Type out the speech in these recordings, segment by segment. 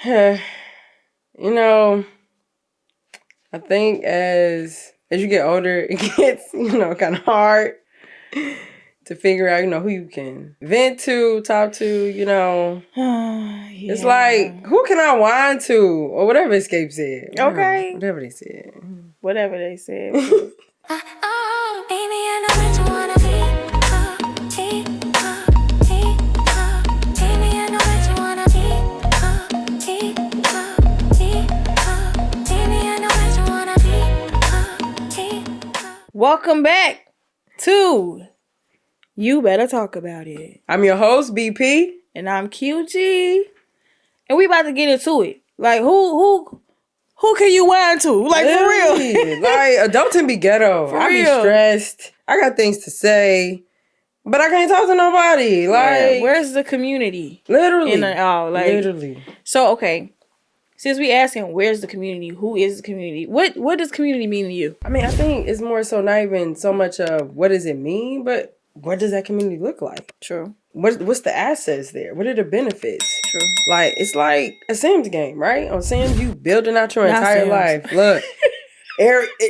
You know, I think as you get older, it gets, kind of hard to figure out, who you can vent to, talk to, Yeah. It's like, who can I whine to? Or whatever Xscape said. Okay. Whatever they said. Whatever they said. Welcome back to You Better Talk About It. I'm your host, BP. And I'm QG. And we about to get into it. Like, who can you whine to? Like, for real. Like, adulting be ghetto. I be stressed. I got things to say. But I can't talk to nobody. Like, where's the community? Literally. Literally. So, okay. Since we asking, where's the community? Who is the community? What does community mean to you? I mean, I think it's more so not even so much of what does it mean, but what does that community look like? True. What's the assets there? What are the benefits? True. Like, it's like a Sims game, right? On Sims, you building out your entire life. Look.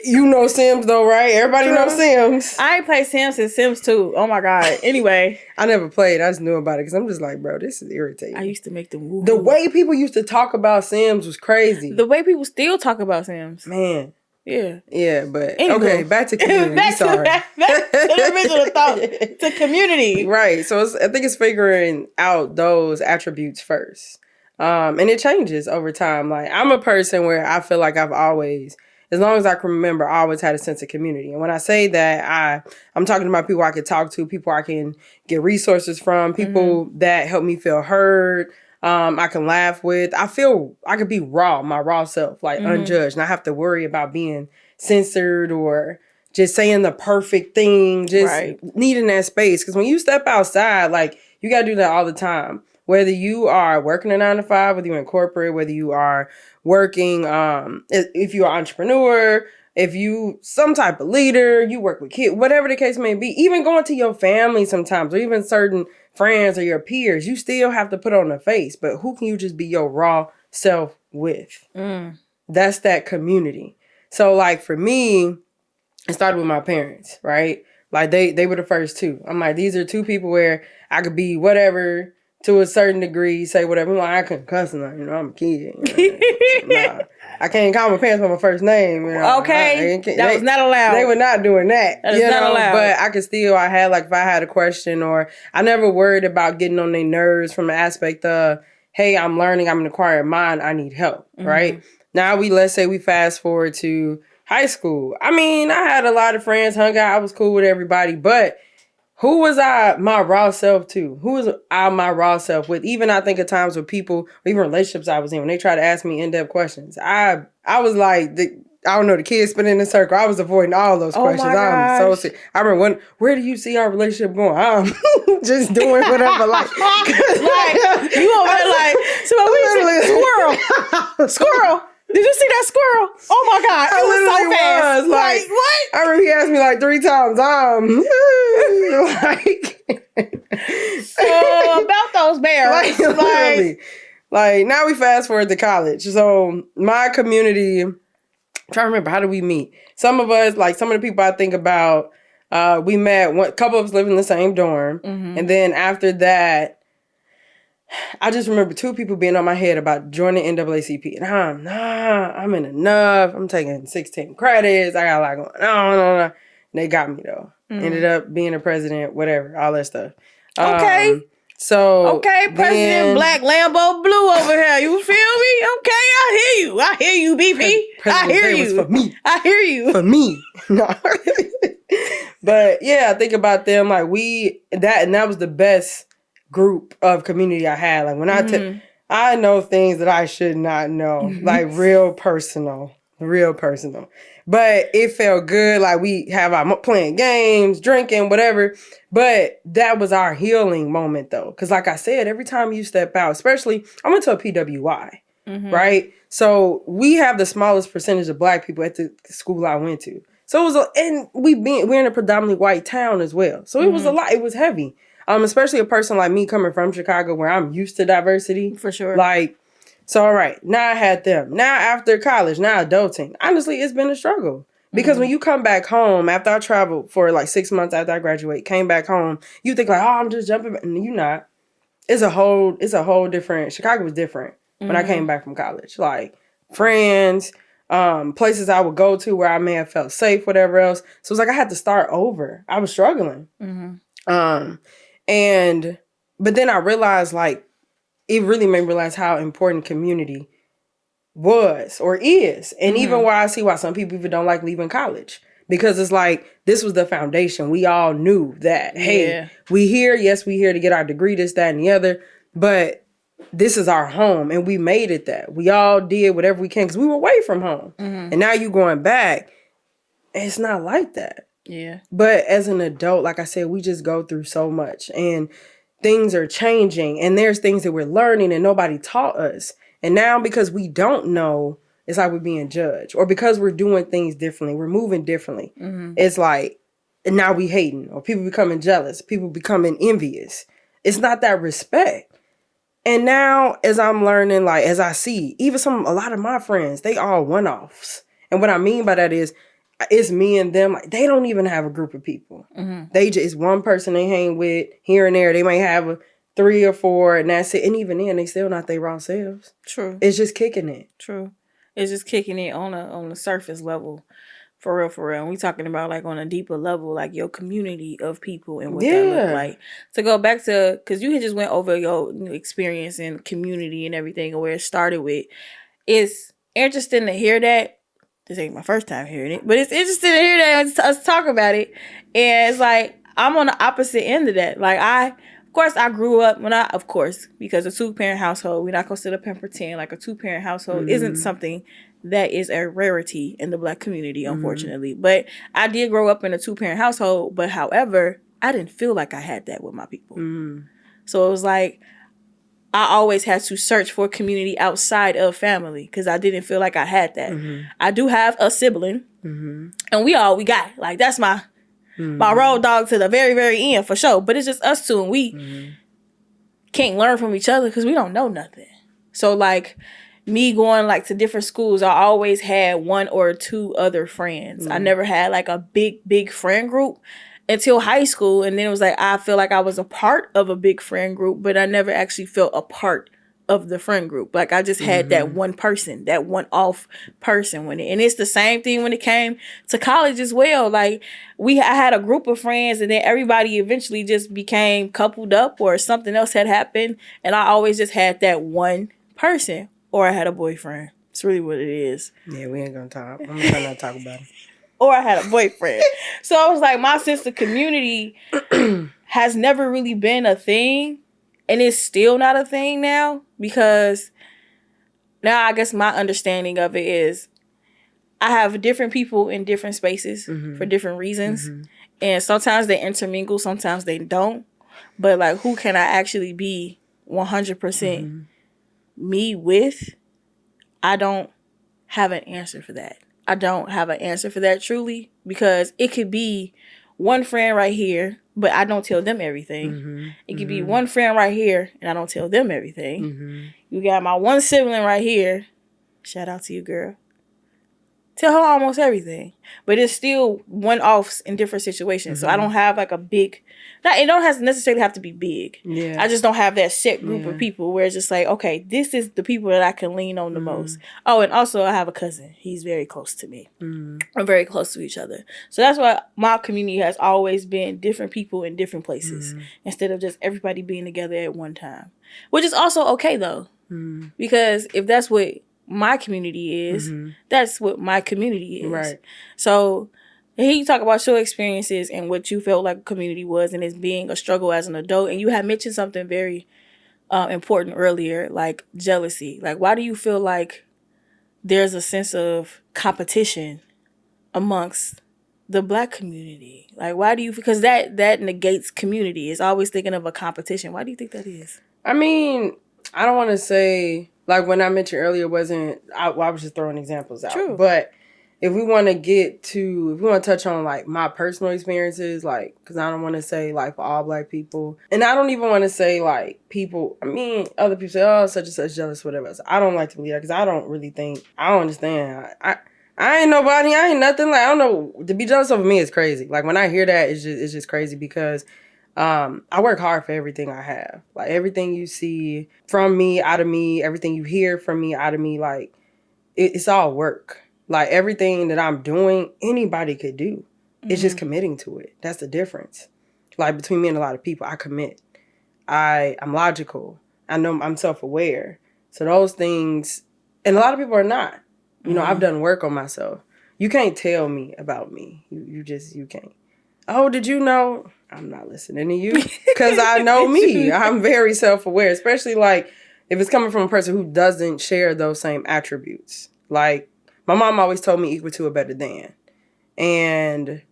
You know Sims though, right? Everybody knows Sims. I ain't played Sims since Sims 2. Oh my God. Anyway. I never played. I just knew about it because I'm just like, bro, this is irritating. I used to make them woo. The way people used to talk about Sims was crazy. The way people still talk about Sims. Man. Yeah. Yeah, but okay, back to community. back to the original thought. To community. Right. So I think it's figuring out those attributes first. And it changes over time. Like, I'm a person where I feel like I've always, as long as I can remember, I always had a sense of community. And when I say that, I'm talking about people I can talk to, people I can get resources from, people that help me feel heard, I can laugh with. I feel I could be my raw self, like unjudged, not have to worry about being censored or just saying the perfect thing, just needing that space. Because when you step outside, like, you got to do that all the time. Whether you are working a 9-to-5, whether you're in corporate, whether you are working, if you're an entrepreneur, if you some type of leader, you work with kids, whatever the case may be, even going to your family sometimes, or even certain friends or your peers, you still have to put on a face. But who can you just be your raw self with? That's that community. So, like, for me, it started with my parents, right? Like, they were the first two. I'm like, these are two people where I could be whatever to a certain degree, say whatever. I'm like, I couldn't cuss enough, I'm a kid. Nah, I can't call my parents by my first name. Okay, that was not allowed. They were not doing that. That is not allowed. But I could still, I had, like, if I had a question, or I never worried about getting on their nerves from the aspect of, hey, I'm learning, I'm an acquired mind, I need help, right? Now let's say we fast forward to high school. I mean, I had a lot of friends, hung out, I was cool with everybody, but who was my raw self to? Who was I my raw self with? Even I think at times with people, or even relationships I was in, when they try to ask me in-depth questions, I was like, I don't know, the kids spinning in a circle. I was avoiding all those questions. I'm so sick. I remember where do you see our relationship going? I'm just doing whatever. Like you over there like, squirrel. Did you see that squirrel? Oh my God. It was so fast. Like, what? I remember he asked me like 3 times. So about those bears. Like now we fast forward to college. So my community, I'm trying to remember, how did we meet? Some of us, like some of the people I think about, we met, a couple of us lived in the same dorm. And then after that, I just remember 2 people being on my head about joining NAACP. And I'm in enough. I'm taking 16 credits. I got a lot going on. And they got me, though. Ended up being a president, whatever, all that stuff. Okay. President Black Lambo Blue over here. You feel me? Okay, I hear you, BP. I hear you. For me. I hear you. For me. No. But yeah, I think about them. Like that was the best group of community I had. Like when I know things that I should not know, like real personal. But it felt good. Like we have our playing games, drinking, whatever. But that was our healing moment though. Cause like I said, every time you step out, especially I went to a PWI, right? So we have the smallest percentage of Black people at the school I went to. So it was, and we're in a predominantly white town as well. So it was a lot. It was heavy. Especially a person like me coming from Chicago where I'm used to diversity. For sure. Like, So, all right, now I had them. Now after college, now adulting. Honestly, it's been a struggle. Because when you come back home, after I traveled for like 6 months after I graduate, came back home, you think like, oh, I'm just jumping back. And you're not. It's a whole different, Chicago was different when I came back from college. Like, friends, places I would go to where I may have felt safe, whatever else. So it's like I had to start over. I was struggling. But then I realized, like, it really made me realize how important community was or is. And even why I see why some people even don't like leaving college. Because it's like, this was the foundation. We all knew that, hey, we here. Yes, we here to get our degree, this, that, and the other. But this is our home. And we made it that. We all did whatever we can because we were away from home. And now you going back, it's not like that. Yeah. But as an adult, like I said, we just go through so much. And things are changing. And there's things that we're learning and nobody taught us. And now because we don't know, it's like we're being judged. Or because we're doing things differently, we're moving differently. It's like, and now we hating. Or people becoming jealous. People becoming envious. It's not that respect. And now as I'm learning, like as I see, even a lot of my friends, they all one-offs. And what I mean by that is, it's me and them. Like, they don't even have a group of people. They just, it's one person they hang with here and there. They might have 3 or 4 and that's it. And even then, they still not their raw selves. True. It's just kicking it. True. It's just kicking it on the surface level. For real, for real. And we talking about like on a deeper level, like your community of people and what that look like. To go back to, because you had just went over your experience and community and everything and where it started with. It's interesting to hear that. This ain't my first time hearing it, but it's interesting to hear that us talk about it. And it's like, I'm on the opposite end of that. Like of course, I grew up because a 2-parent household, we're not going to sit up and pretend like a 2-parent household isn't something that is a rarity in the Black community, unfortunately. But I did grow up in a 2-parent household, but however, I didn't feel like I had that with my people. So it was like, I always had to search for community outside of family because I didn't feel like I had that. I do have a sibling, and we got. Like, that's my road dog to the very, very end for sure. But it's just us two, and we can't learn from each other because we don't know nothing. So, like, me going, like, to different schools, I always had 1 or 2 other friends. I never had, like, a big friend group until high school. And then it was like, I feel like I was a part of a big friend group, but I never actually felt a part of the friend group. Like, I just had that one person, that one off person when it, and it's the same thing when it came to college as well. Like, I had a group of friends and then everybody eventually just became coupled up or something else had happened. And I always just had that one person, or I had a boyfriend. It's really what it is. Yeah, we ain't gonna talk. I'm trying not to talk about it. Or I had a boyfriend. So I was like, my sense of community has never really been a thing. And it's still not a thing now. Because now I guess my understanding of it is I have different people in different spaces for different reasons. And sometimes they intermingle, sometimes they don't. But like, who can I actually be 100% me with? I don't have an answer for that. I don't have an answer for that truly, because it could be one friend right here, but I don't tell them everything. It could be one friend right here and I don't tell them everything. You got my one sibling right here. Shout out to you, girl. Tell her almost everything. But it's still one-offs in different situations. So I don't have like a big... It don't necessarily have to be big. Yeah. I just don't have that set group of people where it's just like, okay, this is the people that I can lean on the most. Oh, and also I have a cousin. He's very close to me. We're very close to each other. So that's why my community has always been different people in different places instead of just everybody being together at one time. Which is also okay, though. Because if that's what my community is, that's what my community is. Right. So here you talk about your experiences and what you felt like a community was, and it's being a struggle as an adult. And you had mentioned something very important earlier, like jealousy. Like, why do you feel like there's a sense of competition amongst the Black community? Like, why do you, because that negates community. It's always thinking of a competition. Why do you think that is? I mean, I don't want to say, like when I mentioned earlier, I was just throwing examples out. True. But if we want to touch on like my personal experiences, like, because I don't want to say like for all Black people, and I don't even want to say like people, I mean, other people say, oh, such and such jealous, whatever. So I don't like to believe that because I don't really think, I don't understand. I ain't nobody, I ain't nothing. Like, I don't know, to be jealous over me is crazy. Like, when I hear that, it's just crazy because I work hard for everything I have. Like, everything you see from me, out of me, everything you hear from me, out of me, like, it's all work. Like, everything that I'm doing, anybody could do. It's just committing to it. That's the difference. Like, between me and a lot of people, I commit. I'm logical. I know I'm self-aware. So those things, and a lot of people are not. You know, I've done work on myself. You can't tell me about me. You can't. Oh, did you know? I'm not listening to you because I know me. I'm very self-aware, especially like if it's coming from a person who doesn't share those same attributes. Like, my mom always told me equal to or better than. And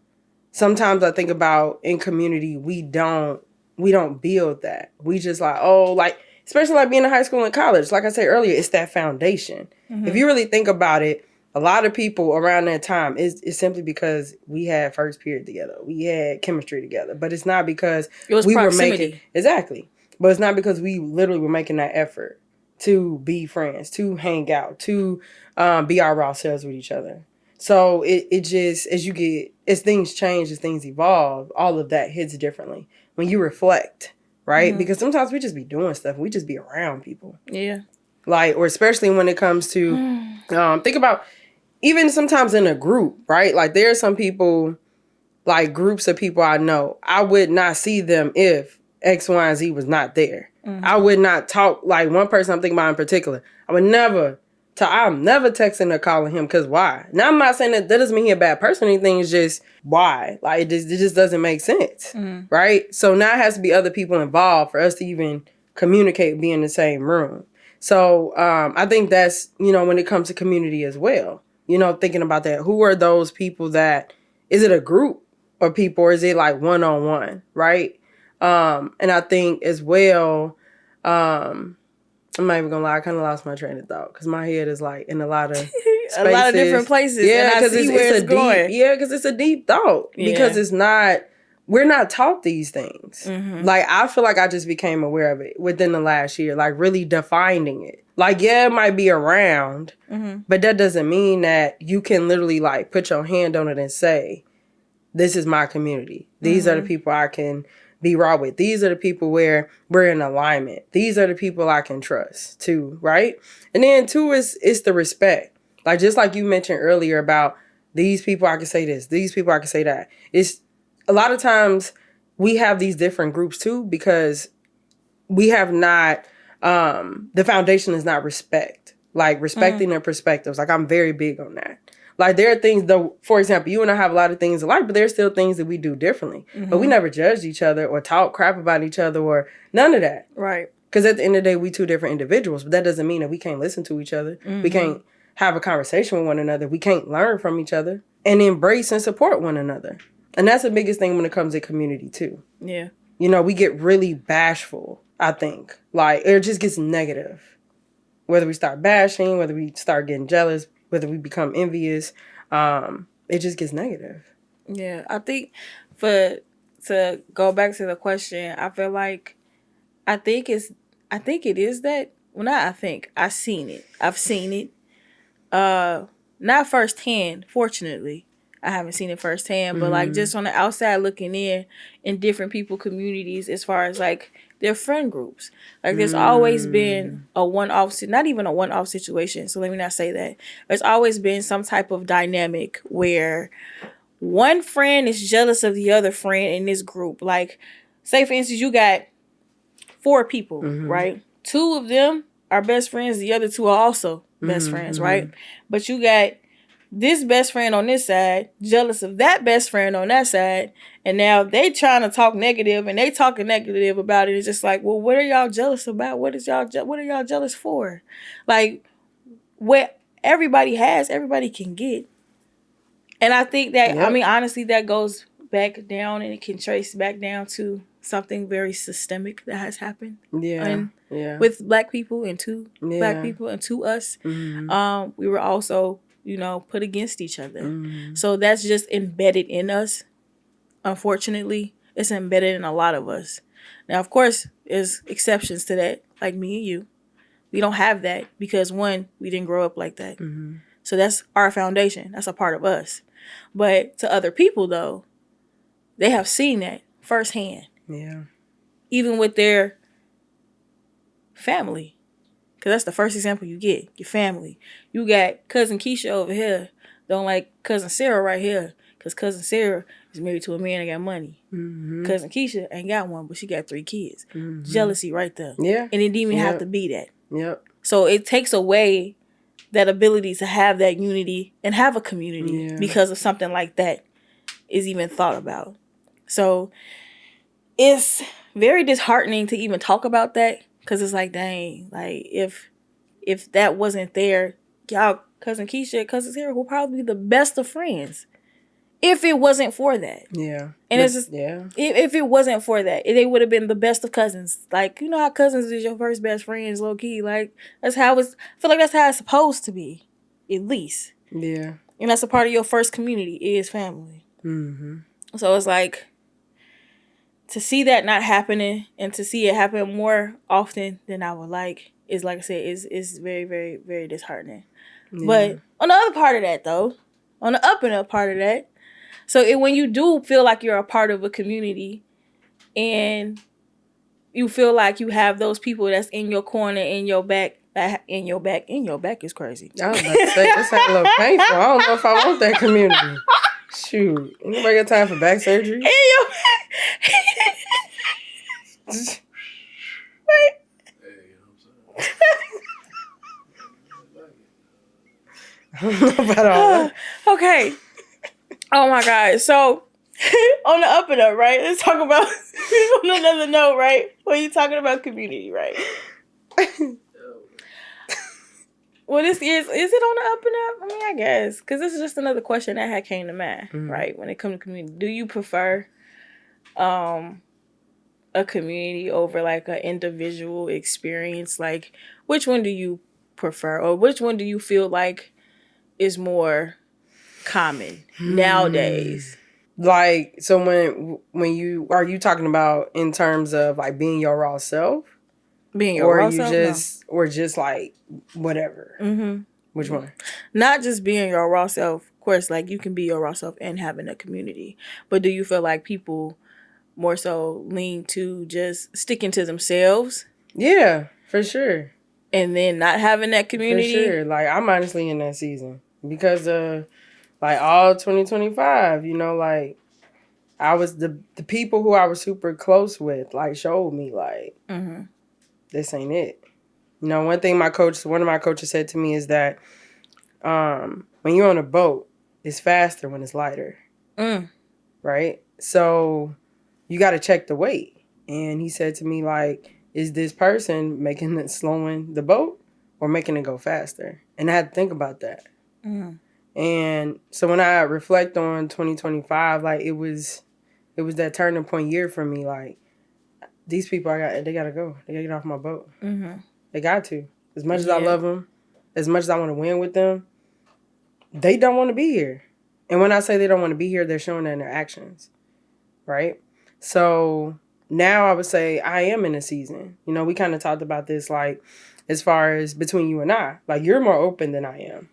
sometimes I think about in community, we don't build that. We just like, oh, like, especially like being in high school and college. Like I said earlier, it's that foundation. If you really think about it, a lot of people around that time is simply because we had first period together. We had chemistry together. But it's not because it was we proximity. were making, exactly. But it's not because we literally were making that effort to be friends, to hang out, to be our raw selves with each other. So it just, as things change, as things evolve, all of that hits differently when you reflect, right? Because sometimes we just be doing stuff. We just be around people. Yeah. Like, or especially when it comes to, think about, even sometimes in a group, right? Like, there are some people, like groups of people I know, I would not see them if X, Y, and Z was not there. I would not talk, like one person I'm thinking about in particular, I'm never texting or calling him because why? Now, I'm not saying that doesn't mean he's a bad person or anything, it's just why? Like, it just doesn't make sense, right? So now it has to be other people involved for us to even communicate, be in the same room. So I think that's, when it comes to community as well, thinking about that, who are those people that, is it a group of people or is it like one-on-one, right? And I think as well, I'm not even gonna lie, I kind of lost my train of thought because my head is like in a lot of spaces. A lot of different places. Yeah, because it's going. Because it's a deep thought. Yeah. Because we're not taught these things. Like, I feel like I just became aware of it within the last year, like really defining it. Like, yeah, it might be around, but that doesn't mean that you can literally like put your hand on it and say, this is my community. These are the people I can be raw with. These are the people where we're in alignment. These are the people I can trust too, right? And then two is the respect. Like, just like you mentioned earlier about these people I can say this, these people I can say that. It's a lot of times we have these different groups too because we have not, the foundation is not respect. Like, respecting their perspectives. Like, I'm very big on that. Like, there are things, though, for example, you and I have a lot of things alike, but there's still things that we do differently. But we never judged each other or talk crap about each other or none of that. Right. Because at the end of the day, we two different individuals. But that doesn't mean that we can't listen to each other. We can't have a conversation with one another. We can't learn from each other and embrace and support one another. And that's the biggest thing when it comes to community, too. Yeah. We get really bashful, I think. Like, it just gets negative. Whether we start bashing, whether we start getting jealous, whether we become envious, it just gets negative. Yeah, I think to go back to the question, I feel like I think it is that. Well, not I think. I've seen it. Not firsthand, fortunately. I haven't seen it firsthand, but like just on the outside looking in different people communities as far as like their friend groups. Like, there's always been a one-off, not even a one-off situation. So let me not say that. There's always been some type of dynamic where one friend is jealous of the other friend in this group. Like, say for instance, you got 4 people, right? 2 of them are best friends. The other 2 are also best friends, right? But you got this best friend on this side jealous of that best friend on that side, and now they trying to talk negative and they talking negative about it. It's just like, well, what are y'all jealous about? What are y'all jealous for? Like, what everybody has, everybody can get. And I think that, I mean, honestly, that goes back down and it can trace back down to something very systemic that has happened. With Black people and to Black people and to us. We were also put against each other. So that's just embedded in us. Unfortunately, it's embedded in a lot of us. Now, of course, there's exceptions to that, like me and you. We don't have that because, one, we didn't grow up like that. So that's our foundation. That's a part of us. But to other people, though, they have seen that firsthand. Yeah. Even with their family. Because that's the first example you get. Your family. You got Cousin Keisha over here. Don't like Cousin Sarah right here. Because Cousin Sarah is married to a man that got money. Cousin Keisha ain't got one, but she got 3 kids. Jealousy right there. Yeah. And it didn't even have to be that. Yep. So it takes away that ability to have that unity and have a community because of something like that is even thought about. So it's very disheartening to even talk about that because it's like, dang, like if that wasn't there, y'all, Cousin Keisha, Cousin Sarah will probably be the best of friends if it wasn't for that. Yeah. And it's just, if it wasn't for that, they would have been the best of cousins. Like, you know how cousins is your first best friends, low key. Like, that's how I feel like that's how it's supposed to be, at least. Yeah. And that's a part of your first community is family. So it's like, to see that not happening and to see it happen more often than I would like is, like I said, is very, very, very disheartening. Yeah. But on the other part of that, though, on the up and up part of that, so when you do feel like you're a part of a community and you feel like you have those people that's in your corner, in your back is crazy. I was about to say, this ain't a little painful. I don't know if I want that community. Shoot. Anybody got time for back surgery? In your Wait. I don't know about all that. Okay. Oh my God. So on the up and up, right? Let's talk about on another note, right? When you talking about community, right? Well, this is it on the up and up? I mean, I guess. Because this is just another question that had came to mind, right? When it comes to community. Do you prefer a community over like an individual experience? Like, which one do you prefer? Or which one do you feel like is more common nowadays? Like, so when you are you talking about in terms of like being your raw self? Being your raw self? Or just like whatever. Which one? Not just being your raw self. Of course, like you can be your raw self and having a community. But do you feel like people more so lean to just sticking to themselves? Yeah, for sure. And then not having that community? For sure. Like, I'm honestly in that season. Because like all 2025, like I was the people who I was super close with, like showed me like this ain't it. One thing one of my coaches said to me is that when you're on a boat, it's faster when it's lighter. Right? So you got to check the weight. And he said to me, like, is this person slowing the boat or making it go faster? And I had to think about that. And so when I reflect on 2025, like it was that turning point year for me. Like, these people, they gotta go. They gotta get off my boat. They got to. As much as I love them, as much as I want to win with them, they don't want to be here. And when I say they don't want to be here, they're showing that in their actions, right? So now I would say I am in a season. We kind of talked about this, like, as far as between you and I. Like, you're more open than I am.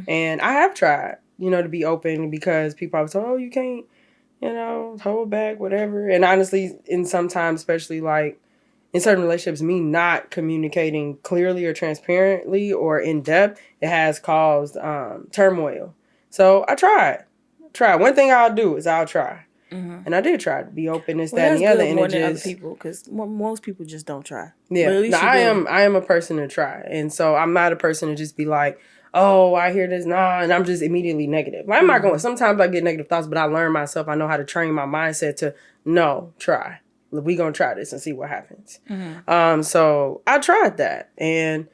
And I have tried, to be open because people always say, oh, you can't, hold back, whatever. And honestly, in sometimes, especially like in certain relationships, me not communicating clearly or transparently or in depth, it has caused turmoil. So I tried. One thing I'll do is I'll try. And I did try to be open, this, that, and the other. And more than other people, because most people just don't try. Yeah, no, I am a person to try, and so I'm not a person to just be like, oh, I hear this, nah, and I'm just immediately negative. Like, I'm not going. Sometimes I get negative thoughts, but I learn myself. I know how to train my mindset to no, try. We gonna try this and see what happens. So I tried that, and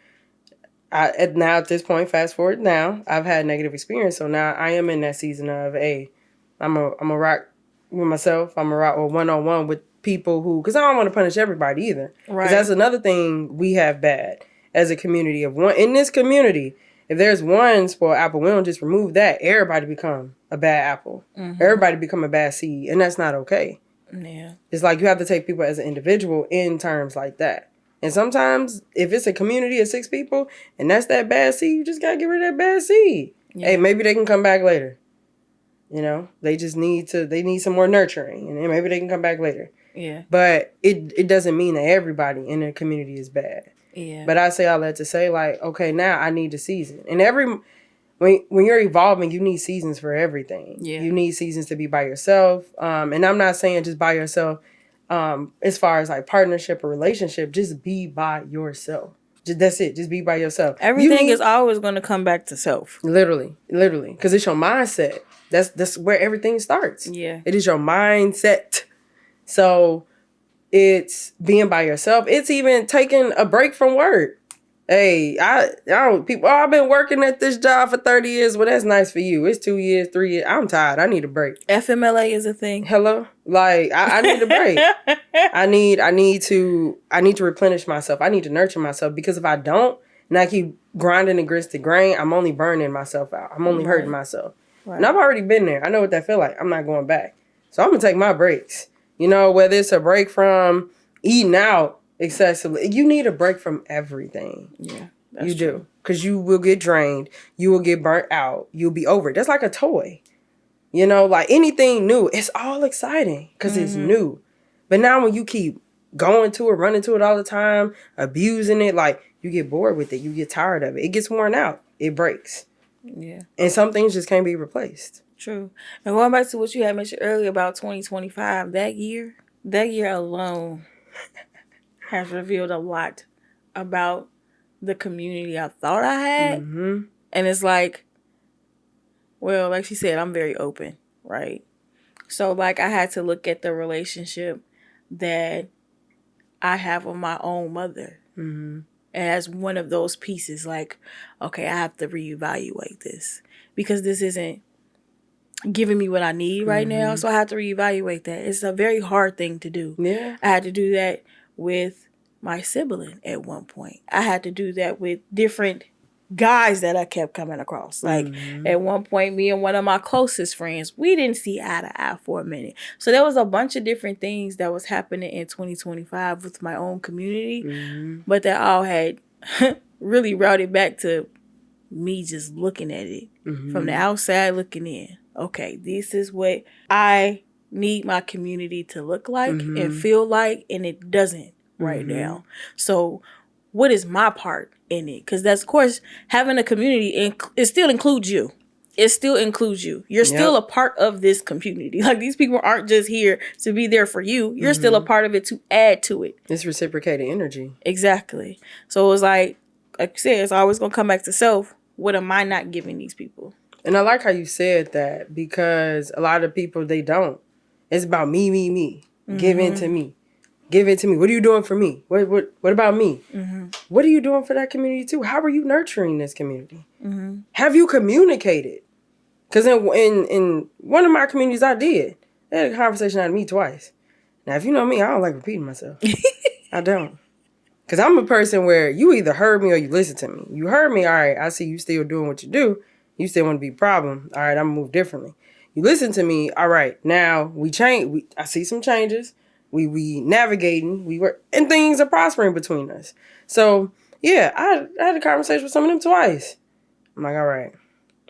now at this point, fast forward now, I've had negative experience. So now I am in that season of I'm a rock with myself. I'm a rock or one-on-one with people who, because I don't want to punish everybody either. Right. Because that's another thing we have bad as a community of one. In this community, if there's one spoiled apple, we don't just remove that. Everybody become a bad apple. Everybody become a bad seed, and that's not okay. Yeah. It's like you have to take people as an individual in terms like that. And sometimes if it's a community of 6 people and that's that bad seed, you just gotta get rid of that bad seed. Yeah. Hey, maybe they can come back later. You know, they just need some more nurturing, and then maybe they can come back later. Yeah. But it doesn't mean that everybody in the community is bad. Yeah. But I say all that to say, like, okay, now I need a season. And when you're evolving, you need seasons for everything. Yeah. You need seasons to be by yourself. And I'm not saying just by yourself as far as like partnership or relationship. Just be by yourself. That's it. Just be by yourself. Everything is always going to come back to self. Literally. Because it's your mindset. That's where everything starts. Yeah. It is your mindset. So it's being by yourself. It's even taking a break from work. Hey, I don't people. Oh, I've been working at this job for 30 years. Well, that's nice for you. It's 2 years, 3 years. I'm tired. I need a break. FMLA is a thing. Hello, like I need a break. I need to replenish myself. I need to nurture myself, because if I don't, and I keep grinding against the grain, I'm only burning myself out. I'm only hurting myself. Right. And I've already been there. I know what that feel like. I'm not going back. So I'm gonna take my breaks. You know, whether it's a break from eating out excessively, you need a break from everything. Yeah, you do. Because you will get drained. You will get burnt out. You'll be over it. That's like a toy. You know, like anything new, it's all exciting because it's new. But now when you keep going to it, running to it all the time, abusing it, like you get bored with it. You get tired of it. It gets worn out. It breaks. Yeah. And some things just can't be replaced. True. And going back to what you had mentioned earlier about 2025, that year alone has revealed a lot about the community I thought I had. And it's like, well, like she said, I'm very open, right? So like I had to look at the relationship that I have with my own mother. As one of those pieces, like, okay, I have to reevaluate this because this isn't giving me what I need right now. So I have to reevaluate that. It's a very hard thing to do. Yeah. I had to do that with my sibling at one point. I had to do that with different guys that I kept coming across. Like at one point, me and one of my closest friends, we didn't see eye to eye for a minute. So there was a bunch of different things that was happening in 2025 with my own community, but that all had really routed back to me just looking at it from the outside looking in. Okay, this is what I need my community to look like and feel like, and it doesn't right now. So what is my part in it? Because that's, of course, having a community, it still includes you. It still includes you. You're still a part of this community. Like, these people aren't just here to be there for you. You're still a part of it to add to it. It's reciprocated energy. Exactly. So it was like you said, it's always going to come back to self. What am I not giving these people? And I like how you said that, because a lot of people, they don't. It's about me. Give in to me. Give it to me. What are you doing for me? What about me? What are you doing for that community too? How are you nurturing this community? Have you communicated? Because in one of my communities, I did. They had a conversation out of me twice. Now, if you know me, I don't like repeating myself. I don't. Because I'm a person where you either heard me or you listened to me. You heard me, all right, I see you still doing what you do. You still want to be a problem. All right, I'm going to move differently. You listen to me, all right, now we change. I see some changes. We navigating. And things are prospering between us. So, yeah, I had a conversation with some of them twice. I'm like, all right,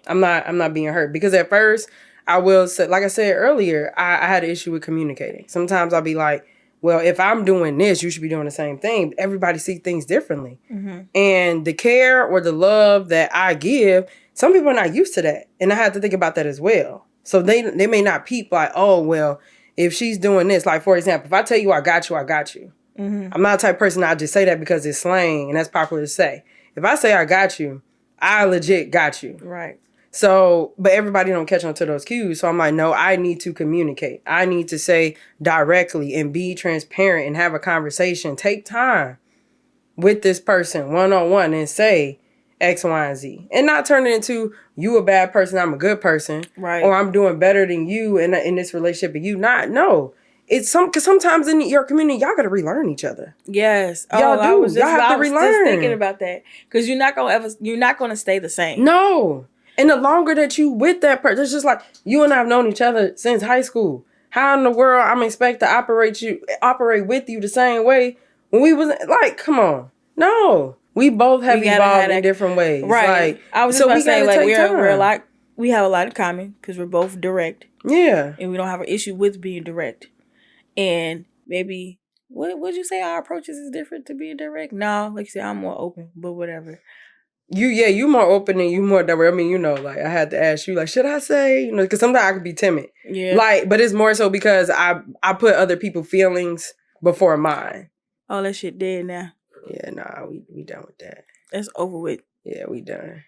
I'm not being hurt. Because at first, I will say, like I said earlier, I had an issue with communicating. Sometimes I'll be like, well, if I'm doing this, you should be doing the same thing. Everybody sees things differently. And the care or the love that I give, some people are not used to that. And I had to think about that as well. So they may not peep like, oh, well, if she's doing this, like, for example, if I tell you I got you, I got you. I'm not the type of person I just say that because it's slang and that's popular to say. If I say I got you, I legit got you. Right. So, but everybody don't catch on to those cues. So I'm like, no, I need to communicate. I need to say directly and be transparent and have a conversation. Take time with this person one-on-one and say X, Y, and Z. And not turn it into you a bad person, I'm a good person. Right. Or I'm doing better than you in this relationship and you not. No. it's because sometimes in your community, y'all got to relearn each other. Yes. Y'all do. I was just, y'all have to relearn. just thinking about that. Because you're not gonna stay the same. No. And the longer that you with that person, it's just like you and I have known each other since high school. How in the world I'm expect to operate with you the same way when we was like, come on. No. We both have evolved in different ways. Right. Like, I was just about to say, like, we have a lot in common because we're both direct. Yeah. And we don't have an issue with being direct. And maybe, what would you say our approaches is different to being direct? No, like you said, I'm more open, but whatever. You more open and you more direct. I mean, you know, like I had to ask you, like, should I say, you know, because sometimes I could be timid. Yeah. Like, but it's more so because I put other people's feelings before mine. Oh, that shit dead now. Yeah, nah, we done with that. That's over with. Yeah, we done.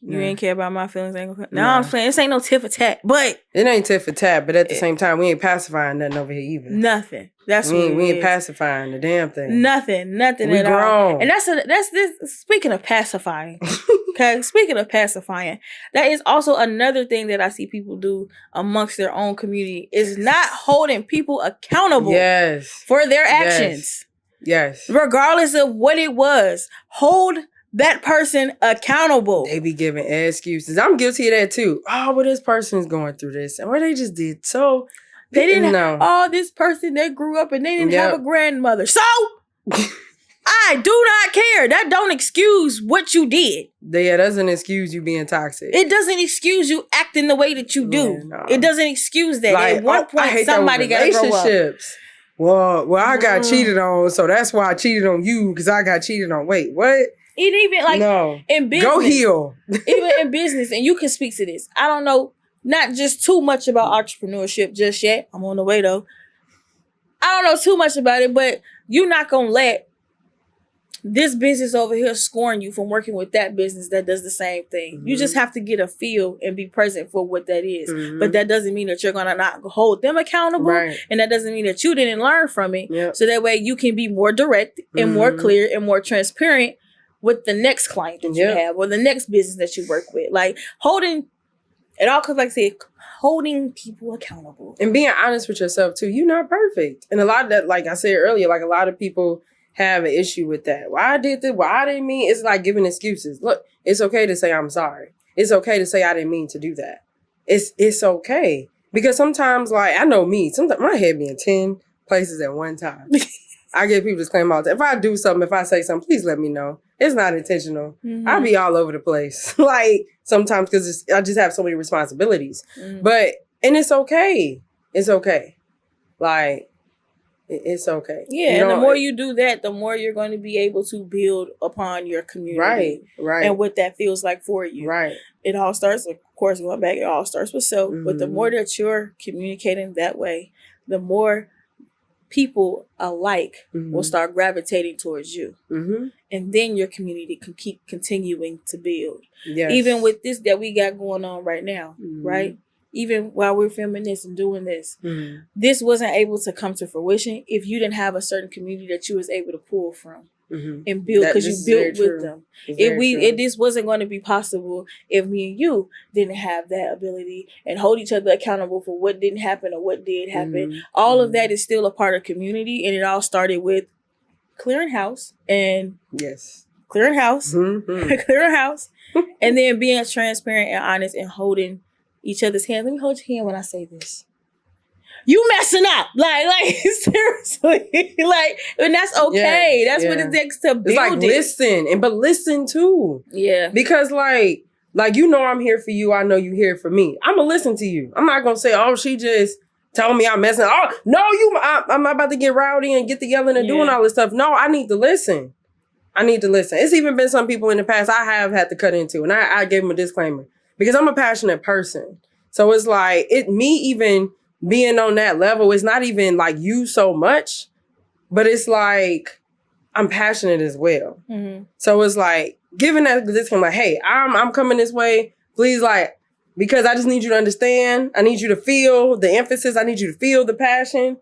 You ain't care about my feelings. No, I'm saying this ain't no tit for tat, but it ain't tit for tat. But at the same time, we ain't pacifying nothing over here either. Nothing. That's we ain't pacifying the damn thing. Nothing we at grown. All. And that's this. Speaking of pacifying, okay. Speaking of pacifying, that is also another thing that I see people do amongst their own community is not holding people accountable. Yes. For their actions. Yes. Regardless of what it was, hold that person accountable. They be giving excuses. I'm guilty of that too. Oh, well, this person is going through this. And what they just did. So, they didn't know. Oh, this person, they grew up and they didn't have a grandmother. So, I do not care. That don't excuse what you did. Yeah, that doesn't excuse you being toxic. It doesn't excuse you acting the way that you do. Yeah, no. It doesn't excuse that. Like, at one point, somebody got to grow up. Well, I got cheated on, so that's why I cheated on you, because I got cheated on. Wait, what? It even like in business. Go heal. Even in business, and you can speak to this. I don't know, not just too much about entrepreneurship just yet. I'm on the way though. I don't know too much about it, but you're not gonna let this business over here scorn you from working with that business that does the same thing. Mm-hmm. You just have to get a feel and be present for what that is. Mm-hmm. But that doesn't mean that you're gonna not hold them accountable. Right. And that doesn't mean that you didn't learn from it. Yep. So that way you can be more direct and more clear and more transparent with the next client that you have or the next business that you work with. Like holding it all, because like I said, holding people accountable. And being honest with yourself too. You're not perfect. And a lot of that, like I said earlier, like a lot of people have an issue with that. Why I did this, why I didn't mean, it's like giving excuses. Look, it's okay to say I'm sorry. It's okay to say I didn't mean to do that. It's okay. Because sometimes, like, I know me, sometimes my head be in 10 places at one time. I get people to claim all the time. If I do something, if I say something, please let me know. It's not intentional. Mm-hmm. I be all over the place. Like, sometimes because I just have so many responsibilities. Mm-hmm. And it's okay. It's okay. Like, it's okay. Yeah, and the more you do that, the more you're going to be able to build upon your community. Right. And what that feels like for you. Right. It all starts, of course, going back, it all starts with self. Mm-hmm. But the more that you're communicating that way, the more people alike will start gravitating towards you. Mm-hmm. And then your community can keep continuing to build. Yes. Even with this that we got going on right now, right? Even while we're filming this and doing this, this wasn't able to come to fruition if you didn't have a certain community that you was able to pull from and build, because you built with them. This wasn't going to be possible if me and you didn't have that ability and hold each other accountable for what didn't happen or what did happen. All of that is still a part of community, and it all started with clearing house and clearing house, clearing house, and then being transparent and honest and holding each other's hands. Let me hold your hand when I say this. You messing up. Like seriously. Like, and that's okay. That's what it takes to build it. It's like listen, but listen too. Yeah. Because like you know I'm here for you. I know you here for me. I'm gonna listen to you. I'm not gonna say, oh, she just told me I'm messing up. Oh, no, I'm not about to get rowdy and get the yelling and doing all this stuff. No, I need to listen. It's even been some people in the past I have had to cut into, and I gave them a disclaimer. Because I'm a passionate person. So it's like, me even being on that level, it's not even like you so much, but it's like, I'm passionate as well. Mm-hmm. So it's like, giving that disclaimer, like, hey, I'm coming this way. Please, like, because I just need you to understand. I need you to feel the emphasis. I need you to feel the passion.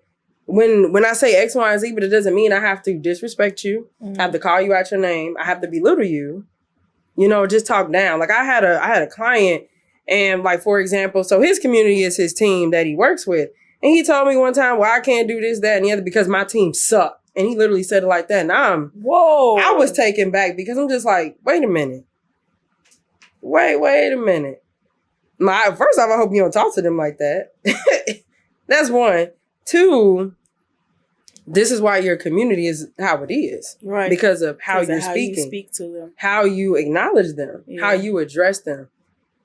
When I say X, Y, and Z, but it doesn't mean I have to disrespect you. I have to call you out your name. I have to belittle you. You know, just talk down. Like I had a client, and like, for example, so his community is his team that he works with. And he told me one time, well, I can't do this, that, and the other because my team sucked. And he literally said it like that. And I was taken back because I'm just like, wait a minute. Wait a minute. First off, I hope you don't talk to them like that. That's one. Two, this is why your community is how it is. Right. Because of how you're how speaking. You speak to them. How you acknowledge them. Yeah. How you address them.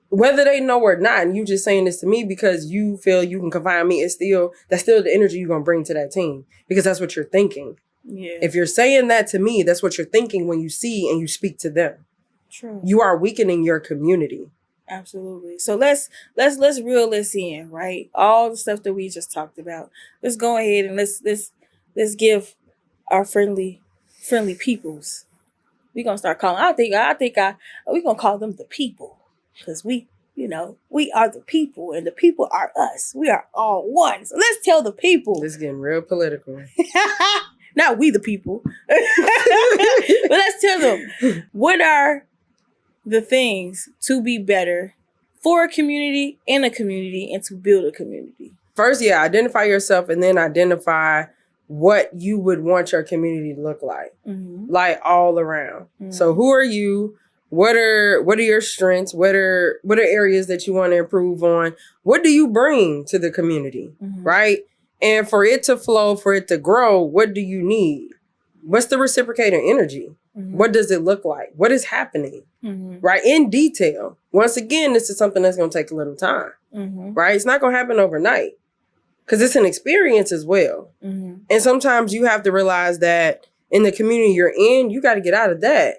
Whether they know or not, and you just saying this to me because you feel you can confide in me, that's still the energy you're going to bring to that team. Because that's what you're thinking. Yeah. If you're saying that to me, that's what you're thinking when you see and you speak to them. True. You are weakening your community. Absolutely. So let's reel this in, right? All the stuff that we just talked about. Let's go ahead and let's give our friendly peoples. We're gonna start calling. We're gonna call them the people. Because we are the people and the people are us. We are all one. So let's tell the people. This is getting real political. Not we the people. But let's tell them, what are the things to be better for a community, in a community, and to build a community? First, identify yourself and then identify what you would want your community to look like. Mm-hmm. Like all around. Mm-hmm. So who are you? What are your strengths? What are areas that you want to improve on? What do you bring to the community? Mm-hmm. Right? And for it to flow, for it to grow, what do you need? What's the reciprocating energy? Mm-hmm. What does it look like? What is happening? Mm-hmm. Right? In detail. Once again, this is something that's going to take a little time. Mm-hmm. Right? It's not going to happen overnight. Because it's an experience as well. Mm-hmm. And sometimes you have to realize that in the community you're in, you got to get out of that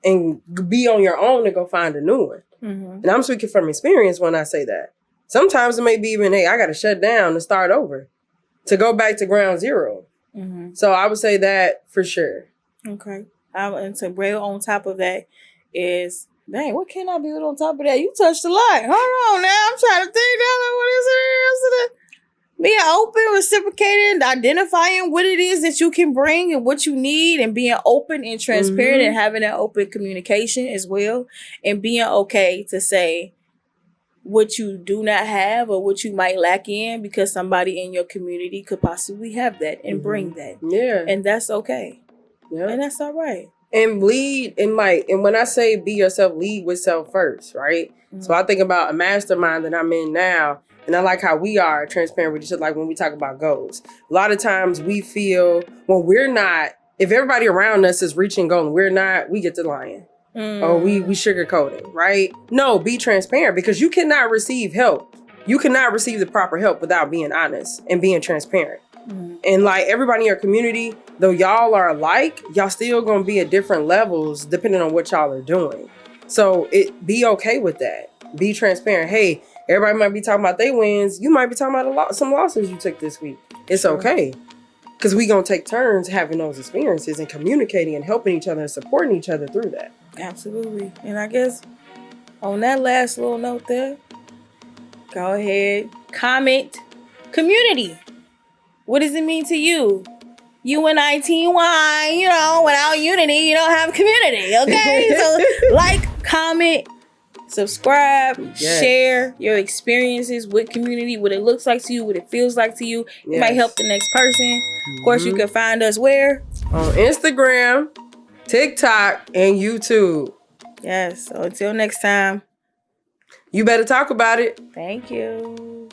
and be on your own and go find a new one. Mm-hmm. And I'm speaking from experience when I say that. Sometimes it may be even, hey, I got to shut down and start over to go back to ground zero. Mm-hmm. So I would say that for sure. Okay. And to build on top of that is, dang, what can I build on top of that? You touched a lot. Hold on now. I'm trying to think now. What is it? Being open, reciprocating, identifying what it is that you can bring and what you need, and being open and transparent, mm-hmm. and having that open communication as well, and being okay to say what you do not have or what you might lack in, because somebody in your community could possibly have that and mm-hmm. bring that. Yeah. And that's okay. Yeah. And that's all right. And lead and when I say be yourself, lead with self first, right? Mm-hmm. So I think about a mastermind that I'm in now. And I like how we are transparent with each other, like when we talk about goals. A lot of times we feel, well, we're not, if everybody around us is reaching goal and we're not, we get to lying. Or we sugarcoat it, right? No, be transparent, because you cannot receive help. You cannot receive the proper help without being honest and being transparent. Mm. And like everybody in your community, though y'all are alike, y'all still gonna be at different levels depending on what y'all are doing. So be okay with that. Be transparent. Hey, everybody might be talking about their wins. You might be talking about some losses you took this week. It's okay. Because we going to take turns having those experiences and communicating and helping each other and supporting each other through that. Absolutely. And I guess on that last little note there, go ahead, comment, community. What does it mean to you? UNITY, without unity, you don't have community, okay? So like, comment, subscribe, yes. Share your experiences with community, what it looks like to you, what it feels like to you. Yes. It might help the next person. Mm-hmm. Of course, you can find us where? On Instagram, TikTok, and YouTube. Yes. So until next time. You better talk about it. Thank you.